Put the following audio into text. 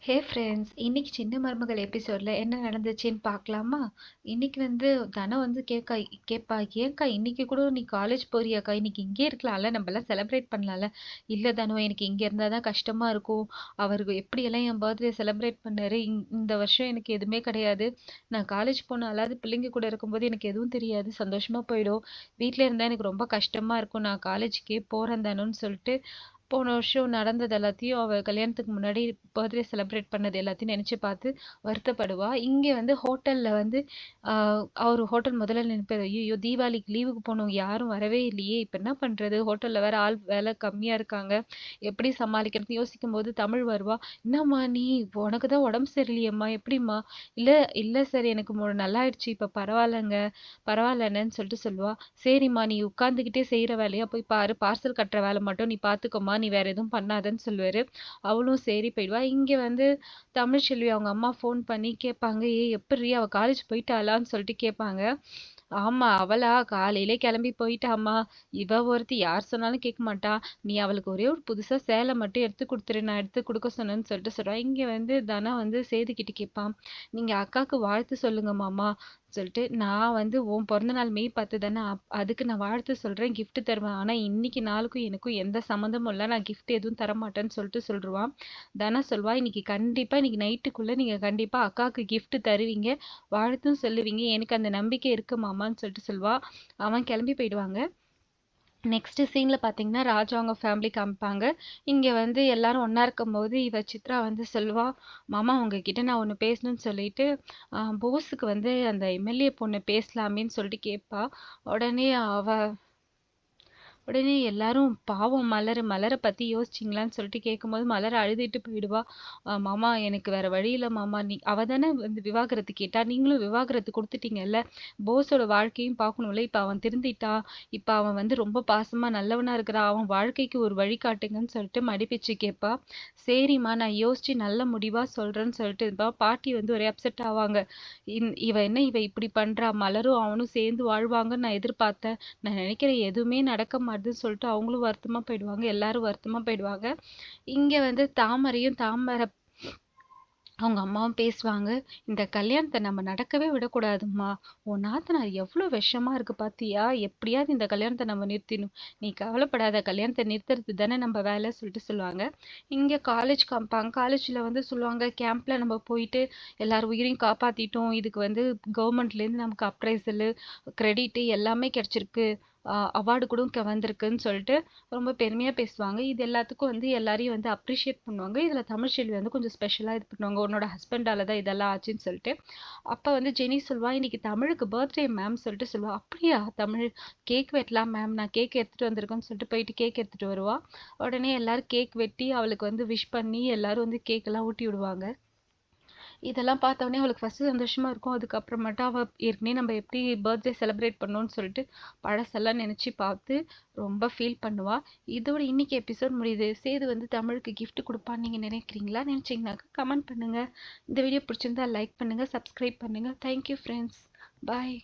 Hey friends, இன்னைக்கு சின்ன மருமகள் எபிசோட்ல என்ன நடந்துச்சுன்னு பார்க்கலாமா? இன்னைக்கு தனம் கேட்பா, ஏன்க்கா இன்னைக்கு கூட நீ காலேஜ் போறியாக்கா? இன்னைக்கு இங்கே இருக்கலாம்ல, நம்ம எல்லாம் செலிப்ரேட் பண்ணலாம்ல. இல்ல தனம், எனக்கு இங்க இருந்தாதான் கஷ்டமா இருக்கும். அவருக்கு எப்படியெல்லாம் என் பர்த்டே செலிப்ரேட் பண்ணாரு, இந்த வருஷம் எனக்கு எதுவுமே கிடையாது. நான் காலேஜ் போனாலாவது பிள்ளைங்க கூட இருக்கும்போது எனக்கு எதுவும் தெரியாது, சந்தோஷமா போயிடும். வீட்ல இருந்தா எனக்கு ரொம்ப கஷ்டமா இருக்கும். நான் காலேஜுக்கே போறேன் தானுன்னு சொல்லிட்டு போன வருஷம் நடந்தது எல்லாத்தையும், அவ கல்யாணத்துக்கு முன்னாடி பர்த்டே செலிப்ரேட் பண்ணது எல்லாத்தையும் நினைச்சு பார்த்து வருத்தப்படுவா. இங்க ஹோட்டல்ல அவரு ஹோட்டல் முதல்ல நினைப்பாரு, ஐயோ தீபாவளிக்கு லீவுக்கு போனவங்க யாரும் வரவே இல்லையே, இப்ப என்ன பண்றது, ஹோட்டல்ல வேற ஆள் வேலை கம்மியா இருக்காங்க, எப்படி சமாளிக்கிறது யோசிக்கும் போது தமிழ் வருவா. என்னம்மா நீ, உனக்கு தான் உடம்பு சரியில்லையம்மா, எப்படிம்மா? இல்ல இல்ல சார், எனக்கு நல்லாயிடுச்சு, இப்ப பரவாயில்லைங்க, பரவாயில்லன்னு சொல்லிட்டு சொல்லுவா. சரிம்மா, நீ உட்கார்ந்துகிட்டே செய்யற வேலையா போய் பாரு, பார்சல் கட்டுற வேலை மட்டும் நீ பாத்துக்கோமா, நீ வேற எதுவும் பண்ணாதன்னு சொல்லுவாரு. அவளும் சரி போயிடுவா. இங்க தமிழ்ச்செல்வி அவங்க அம்மா ஃபோன் பண்ணி கேட்பாங்க, ஏய் எப்படிரி அவ காலேஜ் போயிட்டாளான்னு சொல்லிட்டு கேட்பாங்க. ஆமா, அவளா காலையிலே கிளம்பி போயிட்டாம்மா. இவ ஒருத்தி யார் சொன்னாலும் கேட்க மாட்டா. நீ அவளுக்கு ஒரே ஒரு புதுசா சேலை மட்டும் எடுத்து கொடுத்துரு, நான் எடுத்து கொடுக்க சொன்னேன்னு சொல்லிட்டு சொல்றா. இங்க தனா சேதுக்கிட்டு கேட்பான், நீங்க அக்காக்கு வாழ்த்து சொல்லுங்க மாமா சொல்லிட்டு. நான் உன் பிறந்த நாள் மே 10 தானே, அதுக்கு நான் வாழ்த்து சொல்றேன், gift தருவேன். ஆனா இன்னைக்கு நாளுக்கும் எனக்கும் எந்த சம்மந்தமும் இல்லை, நான் gift எதுவும் தர மாட்டேன்னு சொல்லிட்டு சொல்றான். தனா சொல்வா, இன்னைக்கு நைட்டுக்குள்ள நீங்க கண்டிப்பா அக்காவுக்கு gift தருவீங்க, வாழ்த்தும் சொல்லுவீங்க, எனக்கு அந்த நம்பிக்கை இருக்கு மாமான்னு சொல்லிட்டு சொல்வா. அவன் கிளம்பி போயிடுவாங்க. நெக்ஸ்ட் சீன்ல பாத்தீங்கன்னா ராஜா அவங்க ஃபேமிலி காமிப்பாங்க. இங்க எல்லாரும் ஒண்ணா இருக்கும்போது இவ சித்ரா சொல்லுவா, மாமா உங்ககிட்ட நான் ஒண்ணு பேசணும்னு சொல்லிட்டு போஸுக்கு அந்த எம்எல்ஏ பொண்ணு பேசலாமேன்னு சொல்லிட்டு கேட்பா. உடனே அவ உடனே எல்லாரும் பாவம் மலரை பத்தி யோசிச்சிங்களான்னு சொல்லிட்டு கேட்கும்போது மலர் அழுதுட்டு போயிடுவா. மாமா எனக்கு வேற வழி இல்ல மாமா, அவ தானே விவாகரத்து கேட்டா, நீங்களும் விவாகரத்து கொடுத்துட்டீங்கல்ல, போஸோட வாழ்க்கையும் பார்க்கணும்ல, இப்ப அவன் திருந்திட்டா, இப்ப அவன் ரொம்ப பாசமா நல்லவனா இருக்கிறான், அவன் வாழ்க்கைக்கு ஒரு வழி காட்டுங்கன்னு சொல்லிட்டு மடிப்பிச்சு கேட்பா. சரிம்மா, நான் யோசிச்சு நல்ல முடிவா சொல்றேன்னு சொல்லிட்டு பாட்டி ஒரே அப்செட் ஆவாங்க. இவ இப்படி பண்றா, மலரும் அவனும் சேர்ந்து வாழ்வாங்கன்னு நான் எதிர்பார்த்தேன், நான் நினைக்கிறேன் எதுவுமே நடக்க மாட்டுதுன்னு சொல்லிட்டு அவங்களும் வருத்தமா போயிடுவாங்க, எல்லாரும் வருத்தமா போயிடுவாங்க. இங்க தாமரை அவங்க அம்மாவும் பேசுவாங்க, இந்த கல்யாணத்தை நம்ம நடக்கவே விடக்கூடாதும்மா, உன் நாத்தனார் எவ்வளவு விஷமா இருக்கு பாத்தியா, எப்படியாவது இந்த கல்யாணத்தை நம்ம நிறுத்திடணும், நீ கவலைப்படாத, கல்யாணத்தை நிறுத்துறது தானே நம்ம வேலை சொல்லிட்டு சொல்லுவாங்க. இங்க காலேஜ் காமிப்பாங்க. காலேஜ்ல சொல்லுவாங்க, கேம்ப்ல நம்ம போயிட்டு எல்லார் உயிரையும் காப்பாத்திட்டோம், இதுக்கு கவர்மெண்ட்ல இருந்து நமக்கு அப்ரைசல் கிரெடிட் எல்லாமே கிடைச்சிருக்கு, அவார்டு கூட வந்திருக்குன்னு சொல்லிட்டு ரொம்ப பெருமையா பேசுவாங்க. இது எல்லாத்துக்கும் எல்லாரையும் அப்ரிஷியேட் பண்ணுவாங்க. இதுல தமிழ்ச்செல்வி கொஞ்சம் ஸ்பெஷலா இது பண்ணுவாங்க, உன்னோட ஹஸ்பண்டால தான் இதெல்லாம் ஆச்சுன்னு சொல்லிட்டு. அப்ப ஜெனி சொல்வா, இன்னைக்கு தமிழுக்கு பர்த்டே மேம் சொல்லிட்டு சொல்லுவா. அப்படியா தமிழ், கேக் வெட்டலாம் மேம், நான் கேக் எடுத்துட்டு வந்திருக்கேன்னு சொல்லிட்டு போயிட்டு கேக் எடுத்துட்டு வருவா. உடனே எல்லாரும் கேக் வெட்டி அவளுக்கு விஷ் பண்ணி எல்லாரும் கேக் எல்லாம் ஊட்டி விடுவாங்க. இதெல்லாம் பார்த்த உடனே அவளுக்கு ஃபர்ஸ்ட் சந்தோஷமா இருக்கும். அதுக்கப்புறமேட்டா அவ ஏற்கனவே நம்ம எப்படி பர்த்டே செலிப்ரேட் பண்ணோம்னு சொல்லிட்டு பழசெல்லாம் நினைச்சு பார்த்து ரொம்ப ஃபீல் பண்ணுவா. இதோட இன்னைக்கு எபிசோட் முடியுது. சேது தமிழுக்கு gift கொடுப்பான்னு நீங்க நினைக்கிறீங்களா? நினைச்சீங்கன்னாக்கா கமெண்ட் பண்ணுங்க. இந்த வீடியோ பிடிச்சிருந்தா லைக் பண்ணுங்க, சப்ஸ்கிரைப் பண்ணுங்க. தேங்க்யூ ஃப்ரெண்ட்ஸ், பாய்.